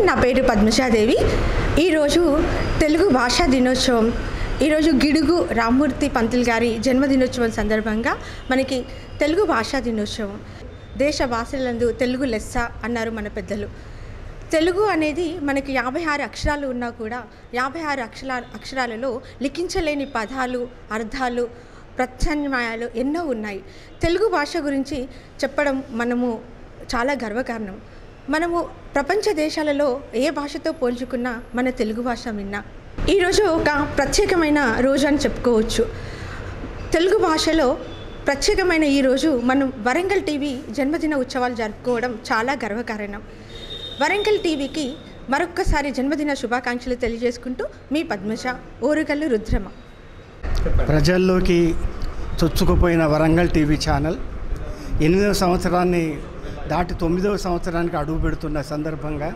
నా పేరు పద్మజాదేవి. ఈరోజు తెలుగు భాషా దినోత్సవం. ఈరోజు గిడుగు రామ్మూర్తి పంతులు గారి జన్మదినోత్సవం సందర్భంగా మనకి తెలుగు భాషా దినోత్సవం. దేశ భాషలందు తెలుగు లెస్స అన్నారు మన పెద్దలు. తెలుగు అనేది మనకి 56 అక్షరాలు ఉన్నా కూడా 56 అక్షరాలలో లిఖించలేని పదాలు, అర్థాలు, ప్రత్యామ్నాయాలు ఎన్నో ఉన్నాయి. తెలుగు భాష గురించి చెప్పడం మనము చాలా గర్వకారణం. మనము ప్రపంచ దేశాలలో ఏ భాషతో పోల్చుకున్నా మన తెలుగు భాష విన్నా. ఈరోజు ఒక ప్రత్యేకమైన రోజు అని చెప్పుకోవచ్చు. తెలుగు భాషలో ప్రత్యేకమైన ఈరోజు మనం వరంగల్ టీవీ జన్మదిన ఉత్సవాలు జరుపుకోవడం చాలా గర్వకారణం. వరంగల్ టీవీకి మరొక్కసారి జన్మదిన శుభాకాంక్షలు తెలియజేసుకుంటూ మీ పద్మజ, ఓరుగల్లు రుద్రమ. ప్రజల్లోకి చొచ్చుకుపోయిన వరంగల్ టీవీ ఛానల్ 8వ సంవత్సరాన్ని దాటి 9వ సంవత్సరానికి అడుగు పెడుతున్న సందర్భంగా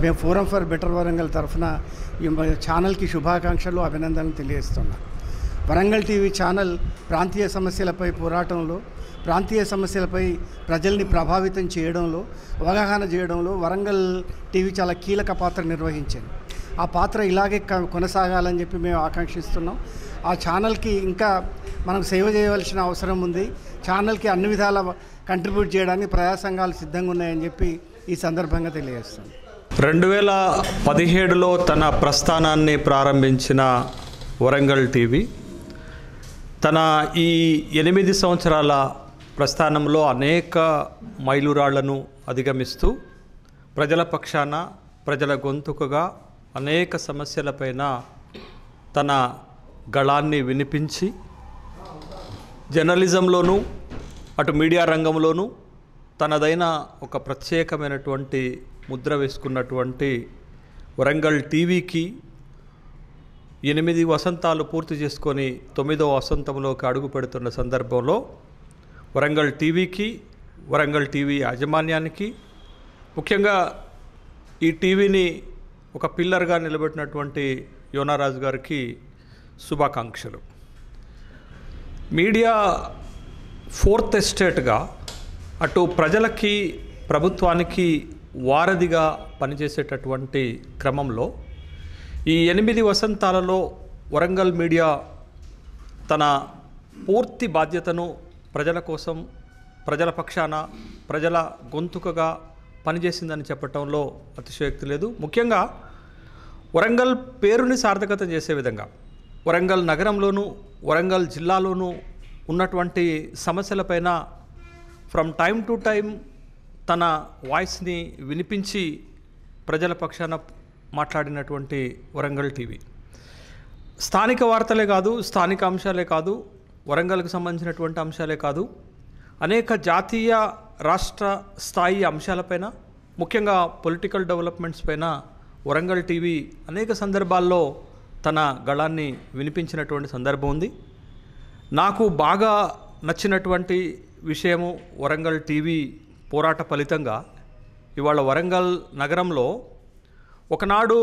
మేము ఫోరం ఫర్ బెటర్ వరంగల్ తరఫున ఈ ఛానల్కి శుభాకాంక్షలు, అభినందనలు తెలియజేస్తున్నాం. వరంగల్ టీవీ ఛానల్ ప్రాంతీయ సమస్యలపై పోరాటంలో, ప్రాంతీయ సమస్యలపై ప్రజల్ని ప్రభావితం చేయడంలో, అవగాహన చేయడంలో వరంగల్ టీవీ చాలా కీలక పాత్ర నిర్వహించింది. ఆ పాత్ర ఇలాగే కొనసాగాలని చెప్పి మేము ఆకాంక్షిస్తున్నాం. ఆ ఛానల్కి ఇంకా మనం సేవ చేయవలసిన అవసరం ఉంది. ఛానల్కి అన్ని విధాల కంట్రిబ్యూట్ చేయడానికి ప్రజా సంఘాలు సిద్ధంగా ఉన్నాయని చెప్పి ఈ సందర్భంగా తెలియజేస్తాం. 2017లో తన ప్రస్థానాన్ని ప్రారంభించిన వరంగల్ టీవీ తన ఈ 8 సంవత్సరాల ప్రస్థానంలో అనేక మైలురాళ్లను అధిగమిస్తూ ప్రజల పక్షాన, ప్రజల గొంతుకగా అనేక సమస్యలపైన తన గళాన్ని వినిపించి జర్నలిజంలోనూ అటు మీడియా రంగంలోనూ తనదైన ఒక ప్రత్యేకమైనటువంటి ముద్ర వేసుకున్నటువంటి వరంగల్ టీవీకి 8 వసంతాలు పూర్తి చేసుకొని 9వ వసంతంలోకి అడుగు పెడుతున్న సందర్భంలో వరంగల్ టీవీకి, వరంగల్ టీవీ యాజమాన్యానికి, ముఖ్యంగా ఈ టీవీని ఒక పిల్లర్గా నిలబెట్టినటువంటి యోనారాజు గారికి శుభాకాంక్షలు. మీడియా 4th ఎస్టేట్గా అటు ప్రజలకి, ప్రభుత్వానికి వారధిగా పనిచేసేటటువంటి క్రమంలో ఈ 8 వసంతాలలో వరంగల్ మీడియా తన పూర్తి బాధ్యతను ప్రజల కోసం, ప్రజల పక్షాన, ప్రజల గొంతుకగా పనిచేసిందని చెప్పటంలో అతిశయోక్తి లేదు. ముఖ్యంగా వరంగల్ పేరుని సార్థకత చేసే విధంగా వరంగల్ నగరంలోనూ, వరంగల్ జిల్లాలోనూ ఉన్నటువంటి సమస్యలపైన ఫ్రమ్ టైం టు టైం తన వాయిస్ని వినిపించి ప్రజల పక్షాన మాట్లాడినటువంటి వరంగల్ టీవీ స్థానిక వార్తలే కాదు, స్థానిక అంశాలే కాదు, వరంగల్కి సంబంధించినటువంటి అంశాలే కాదు, అనేక జాతీయ, రాష్ట్ర స్థాయి అంశాలపైన, ముఖ్యంగా పొలిటికల్ డెవలప్మెంట్స్ పైన వరంగల్ టీవీ అనేక సందర్భాల్లో తన గళాన్ని వినిపించినటువంటి సందర్భం ఉంది. నాకు బాగా నచ్చినటువంటి విషయము వరంగల్ టీవీ పోరాట ఫలితంగా ఇవాళ వరంగల్ నగరంలో ఒకనాడు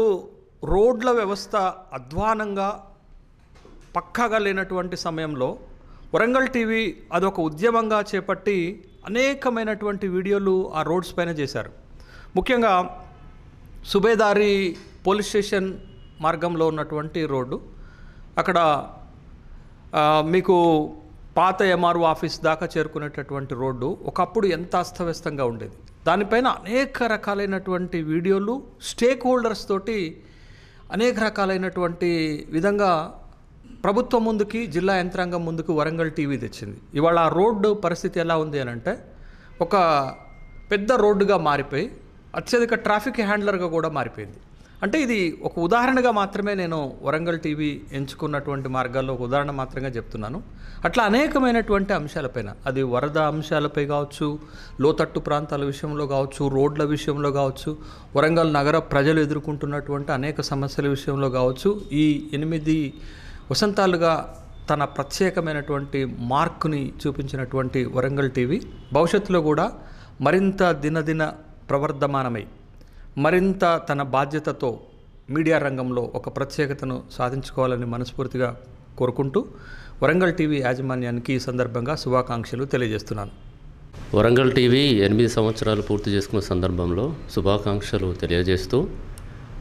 రోడ్ల వ్యవస్థ అధ్వానంగా పక్కాగా లేనటువంటి సమయంలో వరంగల్ టీవీ అదొక ఉద్యమంగా చేపట్టి అనేకమైనటువంటి వీడియోలు ఆ రోడ్స్ పైన చేశారు. ముఖ్యంగా సుబేదారి పోలీస్ స్టేషన్ మార్గంలో ఉన్నటువంటి రోడ్డు, అక్కడ మీకు పాత ఎంఆర్ఓ ఆఫీస్ దాకా చేరుకునేటటువంటి రోడ్డు ఒకప్పుడు ఎంత అస్తవ్యస్తంగా ఉండేది. దానిపైన అనేక రకాలైనటువంటి వీడియోలు స్టేక్ హోల్డర్స్ తోటి అనేక రకాలైనటువంటి విధంగా ప్రభుత్వం ముందుకి, జిల్లా యంత్రాంగం ముందుకు వరంగల్ టీవీ తెచ్చింది. ఇవాళ ఆ రోడ్డు పరిస్థితి ఎలా ఉంది అని అంటే ఒక పెద్ద రోడ్డుగా మారిపోయి అత్యధిక ట్రాఫిక్ హ్యాండ్లర్గా కూడా మారిపోయింది. అంటే ఇది ఒక ఉదాహరణగా మాత్రమే నేను వరంగల్ టీవీ ఎంచుకున్నటువంటి మార్గాల్లో ఒక ఉదాహరణ మాత్రంగా చెప్తున్నాను. అట్లా అనేకమైనటువంటి అంశాలపైన, అది వరద అంశాలపై కావచ్చు, లోతట్టు ప్రాంతాల విషయంలో కావచ్చు, రోడ్ల విషయంలో కావచ్చు, వరంగల్ నగర ప్రజలు ఎదుర్కొంటున్నటువంటి అనేక సమస్యల విషయంలో కావచ్చు, ఈ 8 వసంతాలుగా తన ప్రత్యేకమైనటువంటి మార్కుని చూపించినటువంటి వరంగల్ టీవీ భవిష్యత్తులో కూడా మరింత దినదిన ప్రవర్ధమానమై మరింత తన బాధ్యతతో మీడియా రంగంలో ఒక ప్రత్యేకతను సాధించుకోవాలని మనస్ఫూర్తిగా కోరుకుంటూ వరంగల్ టీవీ యాజమాన్యానికి ఈ సందర్భంగా శుభాకాంక్షలు తెలియజేస్తున్నాను. వరంగల్ టీవీ 8 సంవత్సరాలు పూర్తి చేసుకున్న సందర్భంలో శుభాకాంక్షలు తెలియజేస్తూ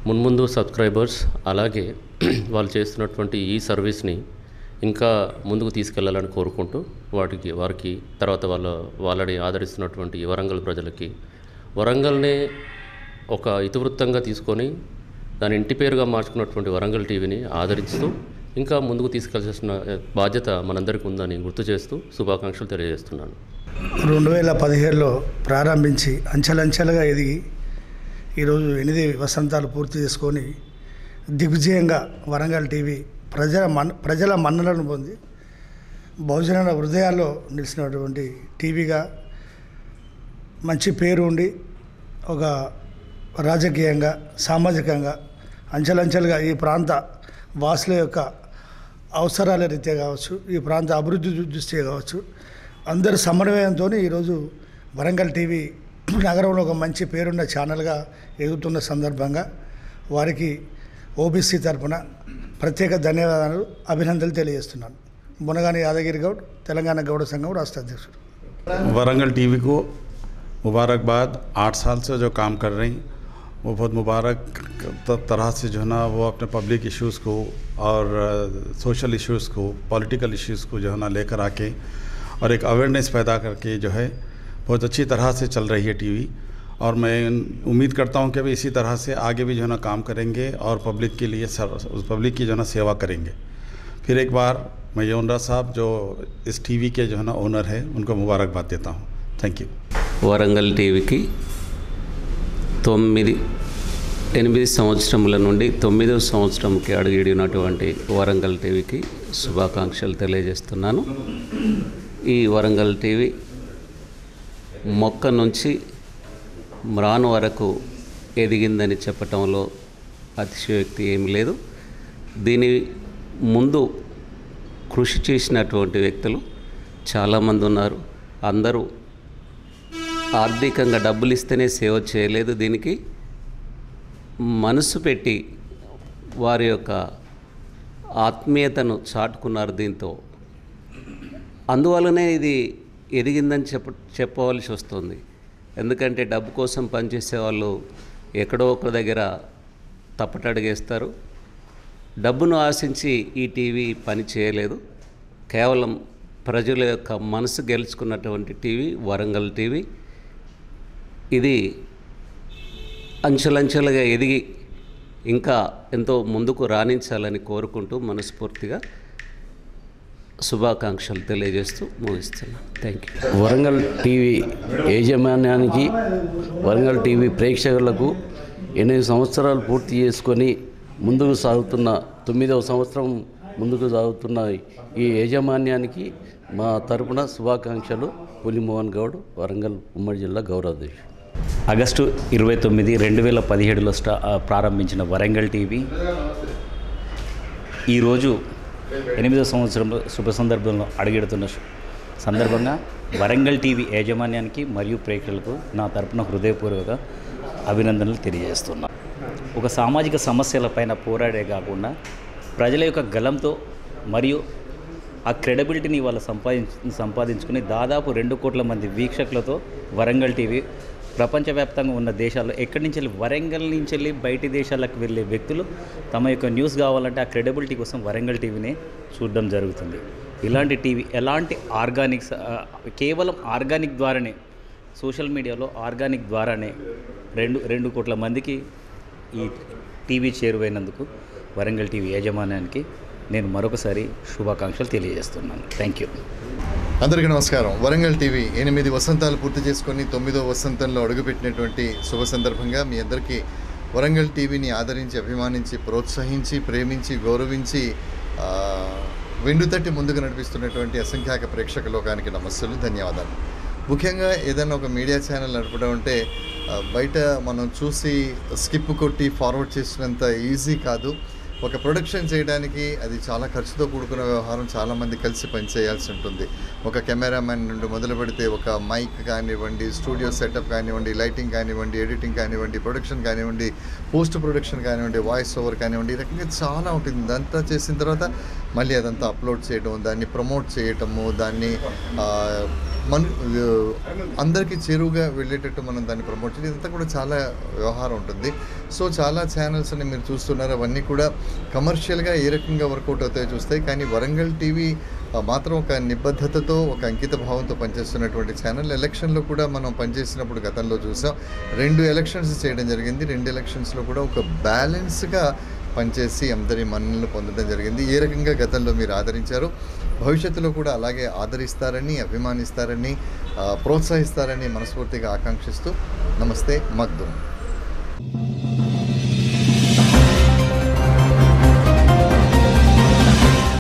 మున్ముందు సబ్స్క్రైబర్స్ అలాగే వాళ్ళు చేస్తున్నటువంటి ఈ సర్వీస్ని ఇంకా ముందుకు తీసుకెళ్లాలని కోరుకుంటూ వారికి తర్వాత వాళ్ళని ఆదరిస్తున్నటువంటి వరంగల్ ప్రజలకి వరంగల్నే ఒక ఇతివృత్తంగా తీసుకొని దాని ఇంటి పేరుగా మార్చుకున్నటువంటి వరంగల్ టీవీని ఆదరిస్తూ ఇంకా ముందుకు తీసుకెళ్లాల్సిన బాధ్యత మనందరికీ ఉందని గుర్తు చేస్తూ శుభాకాంక్షలు తెలియజేస్తున్నాను. 2017లో ప్రారంభించి అంచెలంచెలుగా ఎదిగి ఈరోజు 8 వసంతాలు పూర్తి చేసుకొని దిగ్విజయంగా వరంగల్ టీవీ ప్రజల మన్ననలను పొంది బహుజనుల హృదయాల్లో నిలిచినటువంటి టీవీగా మంచి పేరు ఉండి ఒక రాజకీయంగా సామాజికంగా అంచెలంచెలుగా ఈ ప్రాంత వాసుల యొక్క అవసరాల రీత్యా కావచ్చు, ఈ ప్రాంత అభివృద్ధి దృష్ట్యా కావచ్చు, అందరి సమన్వయంతో ఈరోజు వరంగల్ టీవీ నగరంలో ఒక మంచి పేరున్న ఛానల్గా ఎదుగుతున్న సందర్భంగా వారికి ఓబీసీ తరఫున ప్రత్యేక ధన్యవాదాలు, అభినందనలు తెలియజేస్తున్నాను. మునగాని యాదగిరి గౌడ్, తెలంగాణ గౌడ సంఘం రాష్ట్ర అధ్యక్షుడు. वरंगल टीवी को मुबारकबाद. 8 साल से जो काम कर रही वो बहुत मुबारक तरह से जो है ना वो अपने पब्लिक इश्यूज़ को और सोशल इश्यूज़ को, पॉलिटिकल इश्यूज़ को जो है ना लेकर आके और एक अवेयरनेस पैदा करके जो है बहुत अच्छी तरह से चल रही है टीवी. और मैं उम्मीद करता हूँ कि अभी इसी तरह से आगे भी जो है ना काम करेंगे और पब्लिक के लिए पब्लिक की जो है ना सेवा करेंगे. फिर एक बार मैं योनरा साहब जो इस टीवी के जो है ना ओनर है उनको मुबारकबाद देता हूँ. Thank you. వరంగల్ టీవీకి 8 సంవత్సరముల నుండి 9వ సంవత్సరంకి అడుగిడినటువంటి వరంగల్ టీవీకి శుభాకాంక్షలు తెలియజేస్తున్నాను. ఈ వరంగల్ టీవీ మొక్క నుంచి మ్రాను వరకు ఎదిగిందని చెప్పటంలో అతిశయోక్తి ఏమీ లేదు. దీని ముందు కృషి చేసినటువంటి వ్యక్తులు చాలామంది ఉన్నారు. అందరూ ఆర్థికంగా డబ్బులు ఇస్తేనే సేవ చేయలేదు, దీనికి మనసు పెట్టి వారి యొక్క ఆత్మీయతను చాటుకున్నారు దీంతో. అందువల్లనే ఇది ఎదిగిందని చెప్పవలసి వస్తుంది. ఎందుకంటే డబ్బు కోసం పనిచేసే వాళ్ళు ఎక్కడో ఒకరి దగ్గర తప్పటడుగేస్తారు. డబ్బును ఆశించి ఈ టీవీ పని చేయలేదు. కేవలం ప్రజల యొక్క మనసు గెలుచుకున్నటువంటి టీవీ వరంగల్ టీవీ. ఇది అంచెలంచెలుగా ఎదిగి ఇంకా ఎంతో ముందుకు రాణించాలని కోరుకుంటూ మనస్ఫూర్తిగా శుభాకాంక్షలు తెలియజేస్తూ ముగిస్తున్నాను. Thank you. వరంగల్ టీవీ యాజమాన్యానికి, వరంగల్ టీవీ ప్రేక్షకులకు 8 సంవత్సరాలు పూర్తి చేసుకొని ముందుకు సాగుతున్న 9వ సంవత్సరం ముందుకు సాగుతున్న ఈ యాజమాన్యానికి మా తరపున శుభాకాంక్షలు. పులిమోహన్ గౌడ్, వరంగల్ ఉమ్మడి జిల్లా గౌరవాధ్యక్షుడు. ఆగస్టు 29, 2017లో ప్రారంభించిన వరంగల్ టీవీ ఈరోజు 8వ సంవత్సరంలో శుభ సందర్భంలో అడుగెడుతున్న సందర్భంగా వరంగల్ టీవీ యాజమాన్యానికి మరియు ప్రేక్షకులకు నా తరపున హృదయపూర్వక అభినందనలు తెలియజేస్తున్నాను. ఒక సామాజిక సమస్యలపైన పోరాడే కాకుండా ప్రజల యొక్క గలంతో మరియు ఆ క్రెడిబిలిటీని వాళ్ళు సంపాదించుకుని దాదాపు 2 కోట్ల మంది వీక్షకులతో వరంగల్ టీవీ ప్రపంచవ్యాప్తంగా ఉన్న దేశాల్లో ఎక్కడి నుంచి వరంగల్ నుంచి వెళ్ళి బయటి దేశాలకు వెళ్ళే వ్యక్తులు తమ యొక్క న్యూస్ కావాలంటే ఆ క్రెడిబిలిటీ కోసం వరంగల్ టీవీనే చూడడం జరుగుతుంది. ఇలాంటి టీవీ ఎలాంటి ఆర్గానిక్స్ కేవలం ఆర్గానిక్ ద్వారానే, సోషల్ మీడియాలో ఆర్గానిక్ ద్వారానే 2 కోట్ల మందికి ఈ టీవీ చేరువైనందుకు వరంగల్ టీవీ యాజమాన్యానికి నేను మరొకసారి శుభాకాంక్షలు తెలియజేస్తున్నాను. Thank you. అందరికీ నమస్కారం. వరంగల్ టీవీ 8 వసంతాలు పూర్తి చేసుకొని 9వ వసంతంలో అడుగుపెట్టినటువంటి శుభ సందర్భంగా మీ అందరికీ వరంగల్ టీవీని ఆదరించి, అభిమానించి, ప్రోత్సహించి, ప్రేమించి, గౌరవించి వెండుతట్టి ముందుకు నడిపిస్తున్నటువంటి అసంఖ్యాక ప్రేక్షక లోకానికి నమస్సులు, ధన్యవాదాలు. ముఖ్యంగా ఏదైనా ఒక మీడియా ఛానల్ నడపడం అంటే బయట మనం చూసి స్కిప్ కొట్టి ఫార్వర్డ్ చేసినంత ఈజీ కాదు. ఒక ప్రొడక్షన్ చేయడానికి అది చాలా ఖర్చుతో కూడుకున్న వ్యవహారం. చాలామంది కలిసి పనిచేయాల్సి ఉంటుంది. ఒక కెమెరామ్యాన్ నుండి మొదలు పెడితే ఒక మైక్ కానివ్వండి, స్టూడియో సెటప్ కానివ్వండి, లైటింగ్ కానివ్వండి, ఎడిటింగ్ కానివ్వండి, ప్రొడక్షన్ కానివ్వండి, పోస్ట్ ప్రొడక్షన్ కానివ్వండి, వాయిస్ ఓవర్ కానివ్వండి, ఈ రకంగా చాలా ఉంటుంది. ఇదంతా చేసిన తర్వాత మళ్ళీ అదంతా అప్లోడ్ చేయడం, దాన్ని ప్రమోట్ చేయటము, దాన్ని అందరికీ చేరువుగా వెళ్ళేటట్టు మనం దాన్ని ప్రమోట్ చేయాలి. ఇదంతా కూడా చాలా వ్యవహారం ఉంటుంది. సో చాలా ఛానల్స్ అని మీరు చూస్తున్నారు, అవన్నీ కూడా కమర్షియల్గా ఏ రకంగా వర్కౌట్ అవుతాయో చూస్తాయి. కానీ వరంగల్ టీవీ మాత్రం ఒక నిబద్ధతతో, ఒక అంకిత భావంతో పనిచేస్తున్నటువంటి ఛానల్. ఎలక్షన్లో కూడా మనం పనిచేసినప్పుడు గతంలో చూసాం, 2 ఎలక్షన్స్ చేయడం జరిగింది. 2 ఎలక్షన్స్లో కూడా ఒక బ్యాలెన్స్గా పనిచేసి అందరి మన్ననలు పొందడం జరిగింది. ఏ రకంగా గతంలో మీరు ఆదరించారో భవిష్యత్తులో కూడా అలాగే ఆదరిస్తారని, అభిమానిస్తారని, ప్రోత్సహిస్తారని మనస్ఫూర్తిగా ఆకాంక్షిస్తూ నమస్తే మగ్దుం.